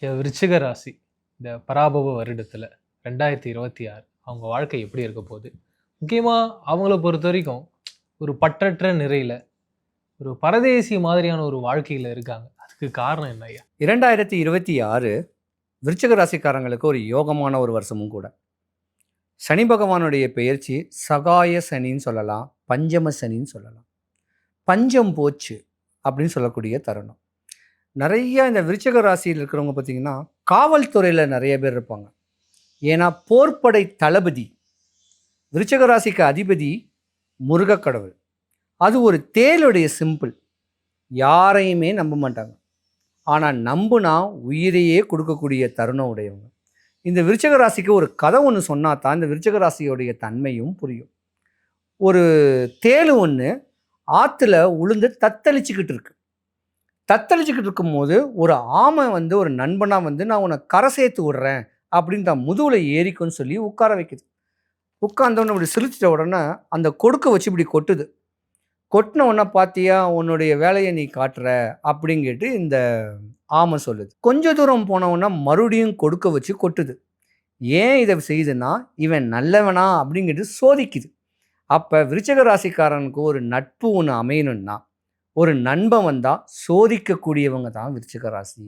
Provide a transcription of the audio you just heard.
விருச்சிக ராசி இந்த பராபவ வருடத்துல 2026 அவங்க வாழ்க்கை எப்படி இருக்க போகுது? முக்கியமா அவங்கள பொறுத்தவரைக்கும் ஒரு பற்றற்ற நிறையில, ஒரு பரதேசி மாதிரியான ஒரு வாழ்க்கையில இருக்காங்க. அதுக்கு காரணம் என்ன ஐயா? 2026 விருச்சிக ராசிக்காரங்களுக்கு ஒரு யோகமான ஒரு வருஷமும் கூட. சனி பகவானுடைய பெயர்ச்சி சகாய சனின்னு சொல்லலாம், பஞ்சம சனின்னு சொல்லலாம். பஞ்சம் போச்சு அப்படின்னு சொல்லக்கூடிய தருணம். நிறைய இந்த விருச்சிக ராசியில் இருக்கிறவங்க பார்த்தீங்கன்னா, காவல்துறையில் நிறைய பேர் இருப்பாங்க. ஏன்னா போர்ப்படை தளபதி விருச்சிக ராசிக்கு அதிபதி முருகக்கடவுள். அது ஒரு தேளுடைய சிம்பிள். யாரையுமே நம்ப மாட்டாங்க. ஆனால் நம்புனா உயிரையே கொடுக்கக்கூடிய தருணம் உடையவங்க. இந்த விருச்சிக ராசிக்கு ஒரு கதை ஒன்று சொன்னா தான் இந்த விருச்சிக ராசியோடைய தன்மையும் புரியும். ஒரு தேளு ஒன்று ஆற்றுல உளுந்து தத்தளிச்சுக்கிட்டு இருக்கு. தத்தளிச்சுக்கிட்டு இருக்கும்போது ஒரு ஆமை ஒரு நண்பனாக நான் உன்னை கரை சேர்த்து விடுறேன் அப்படின்னு தான் முதுகுல ஏறிக்குன்னு சொல்லி உட்கார வைக்குது. உட்கார்ந்தவொடனே இப்படி சிரிச்சிட்ட உடனே அந்த கொடுக்க வச்சு இப்படி கொட்டுது. கொட்டின உடனே பார்த்தியா உன்னுடைய வேலையை நீ காட்டுற அப்படிங்கிட்டு இந்த ஆமை சொல்லுது. கொஞ்ச தூரம் போனவுடனே மறுபடியும் கொடுக்க வச்சு கொட்டுது. ஏன் இதை செய்யுதுன்னா இவன் நல்லவனா அப்படிங்கிட்டு சோதிக்குது. அப்போ விருச்சிக ராசிக்காரனுக்கு ஒரு நட்பு ஒன்று அமையணும்னா ஒரு நண்பன் வந்தால் சோதிக்கக்கூடியவங்க தான் விருச்சிக ராசி.